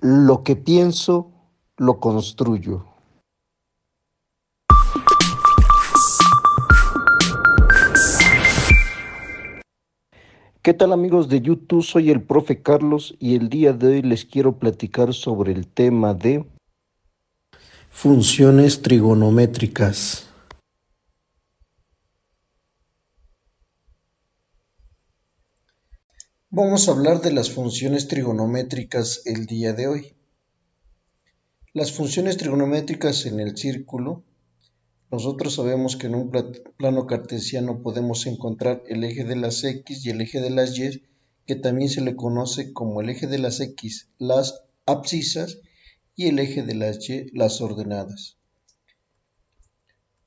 Lo que pienso, lo construyo. ¿Qué tal amigos de YouTube? Soy el profe Carlos y el día de hoy les quiero platicar sobre el tema de funciones trigonométricas. Vamos a hablar de las funciones trigonométricas el día de hoy. Las funciones trigonométricas en el círculo. Nosotros sabemos que en un plano cartesiano podemos encontrar el eje de las X y el eje de las Y, que también se le conoce como el eje de las X, las abscisas, y el eje de las Y, las ordenadas.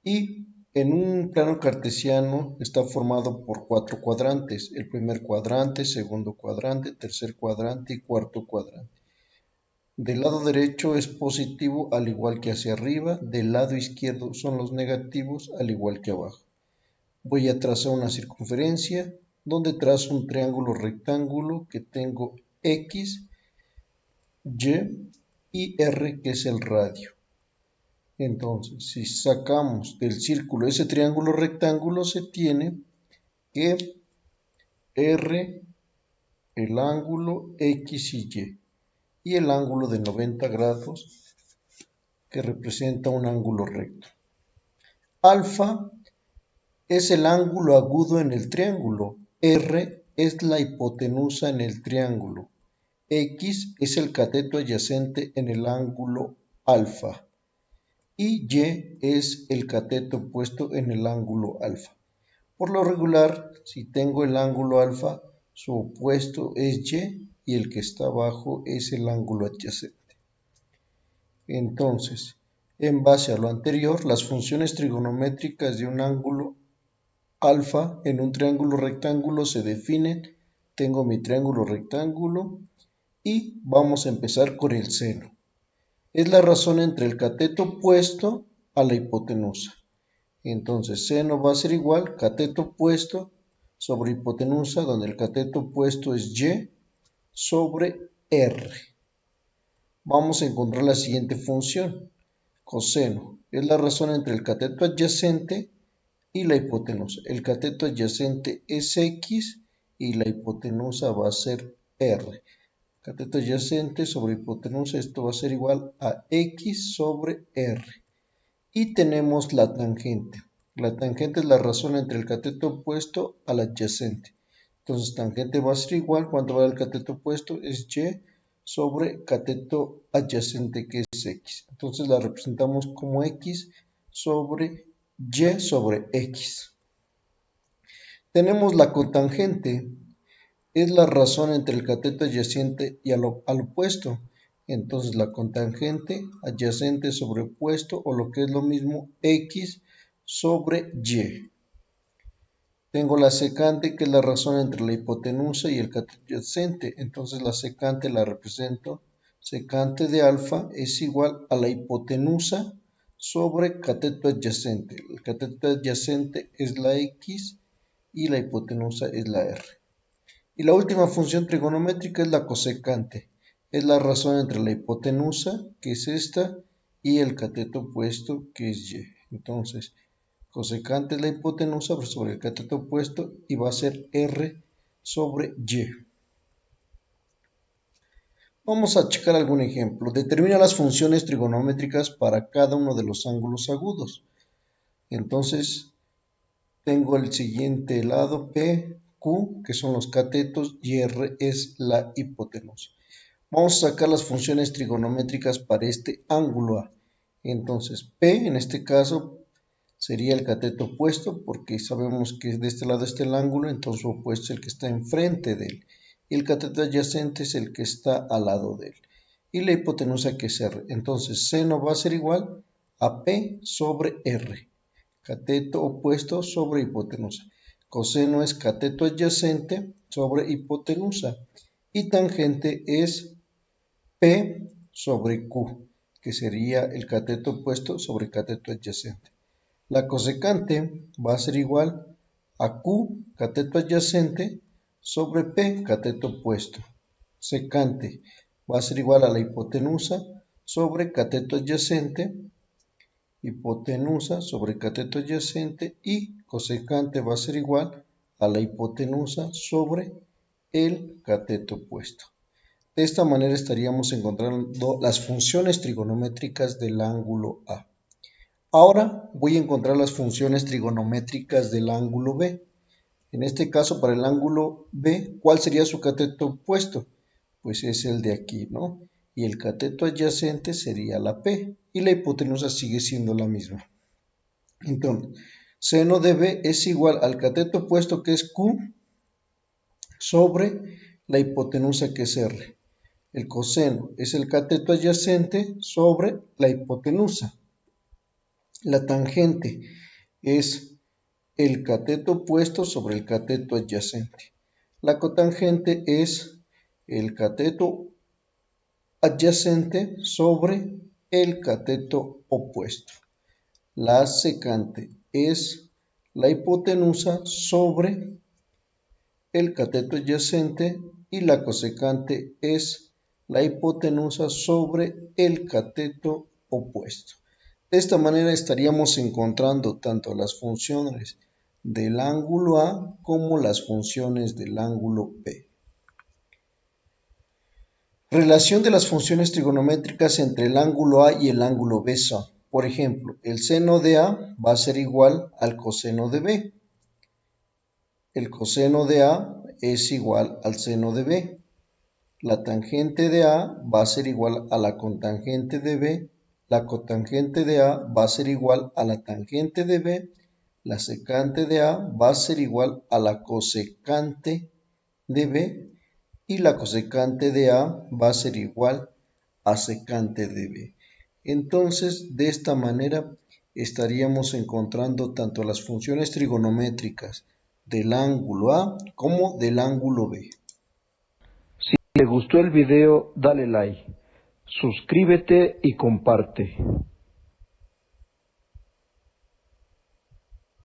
Y en un plano cartesiano está formado por 4 cuadrantes: el primer cuadrante, segundo cuadrante, tercer cuadrante y cuarto cuadrante. Del lado derecho es positivo al igual que hacia arriba, del lado izquierdo son los negativos al igual que abajo. Voy a trazar una circunferencia donde trazo un triángulo rectángulo que tengo X, Y y R, que es el radio. Entonces, si sacamos del círculo ese triángulo rectángulo, se tiene que R, el ángulo X y el ángulo de 90 grados, que representa un ángulo recto. Alfa es el ángulo agudo en el triángulo, R es la hipotenusa en el triángulo, X es el cateto adyacente en el ángulo alfa y Y es el cateto opuesto en el ángulo alfa. Por lo regular, si tengo el ángulo alfa, su opuesto es y el que está abajo es el ángulo adyacente. Entonces, en base a lo anterior, las funciones trigonométricas de un ángulo alfa en un triángulo rectángulo se definen. Tengo mi triángulo rectángulo y vamos a empezar con el seno. Es la razón entre el cateto opuesto a la hipotenusa. Entonces, seno va a ser igual cateto opuesto sobre hipotenusa, donde el cateto opuesto es y, sobre r. Vamos a encontrar la siguiente función. Coseno es la razón entre el cateto adyacente y la hipotenusa. El cateto adyacente es x y la hipotenusa va a ser r. Cateto adyacente sobre hipotenusa, esto va a ser igual a x sobre r. Y tenemos la tangente. La tangente es la razón entre el cateto opuesto al adyacente. Entonces, tangente va a ser igual, cuando va al cateto opuesto es y sobre cateto adyacente, que es x. Entonces la representamos como x sobre y sobre x. Tenemos la cotangente. Es la razón entre el cateto adyacente y al opuesto. Entonces la cotangente adyacente sobre opuesto, o lo que es lo mismo, x sobre y. Tengo la secante, que es la razón entre la hipotenusa y el cateto adyacente. Entonces la secante la represento, secante de alfa es igual a la hipotenusa sobre cateto adyacente. El cateto adyacente es la x y la hipotenusa es la r. Y la última función trigonométrica es la cosecante. Es la razón entre la hipotenusa, que es esta, y el cateto opuesto, que es y. Entonces, cosecante es la hipotenusa sobre el cateto opuesto y va a ser r sobre y. Vamos a checar algún ejemplo. Determina las funciones trigonométricas para cada uno de los ángulos agudos. Entonces, tengo el siguiente lado, P, Q, que son los catetos, y R es la hipotenusa. Vamos a sacar las funciones trigonométricas para este ángulo A. Entonces, P en este caso sería el cateto opuesto, porque sabemos que de este lado está el ángulo, entonces su opuesto es el que está enfrente de él. Y el cateto adyacente es el que está al lado de él. Y la hipotenusa, que es R. Entonces, seno va a ser igual a P sobre R. Cateto opuesto sobre hipotenusa. Coseno es cateto adyacente sobre hipotenusa. Y tangente es P sobre Q, que sería el cateto opuesto sobre cateto adyacente. La cosecante va a ser igual a Q, cateto adyacente, sobre P, cateto opuesto. Secante va a ser igual a la hipotenusa sobre cateto adyacente, hipotenusa sobre cateto adyacente, y cosecante va a ser igual a la hipotenusa sobre el cateto opuesto. De esta manera estaríamos encontrando las funciones trigonométricas del ángulo A. Ahora voy a encontrar las funciones trigonométricas del ángulo B. En este caso, para el ángulo B, ¿cuál sería su cateto opuesto? Pues es el de aquí, ¿no? Y el cateto adyacente sería la P, y la hipotenusa sigue siendo la misma. Entonces, seno de B es igual al cateto opuesto, que es Q, sobre la hipotenusa, que es R. El coseno es el cateto adyacente sobre la hipotenusa. La tangente es el cateto opuesto sobre el cateto adyacente. La cotangente es el cateto adyacente sobre el cateto opuesto. La secante es la hipotenusa sobre el cateto adyacente, y la cosecante es la hipotenusa sobre el cateto opuesto. De esta manera estaríamos encontrando tanto las funciones del ángulo A como las funciones del ángulo B. Relación de las funciones trigonométricas entre el ángulo A y el ángulo B son, por ejemplo, el seno de A va a ser igual al coseno de B. El coseno de A es igual al seno de B. La tangente de A va a ser igual a la cotangente de B. La cotangente de A va a ser igual a la tangente de B. La secante de A va a ser igual a la cosecante de B. Y la cosecante de A va a ser igual a secante de B. Entonces, de esta manera estaríamos encontrando tanto las funciones trigonométricas del ángulo A como del ángulo B. Si te gustó el video, dale like, suscríbete y comparte.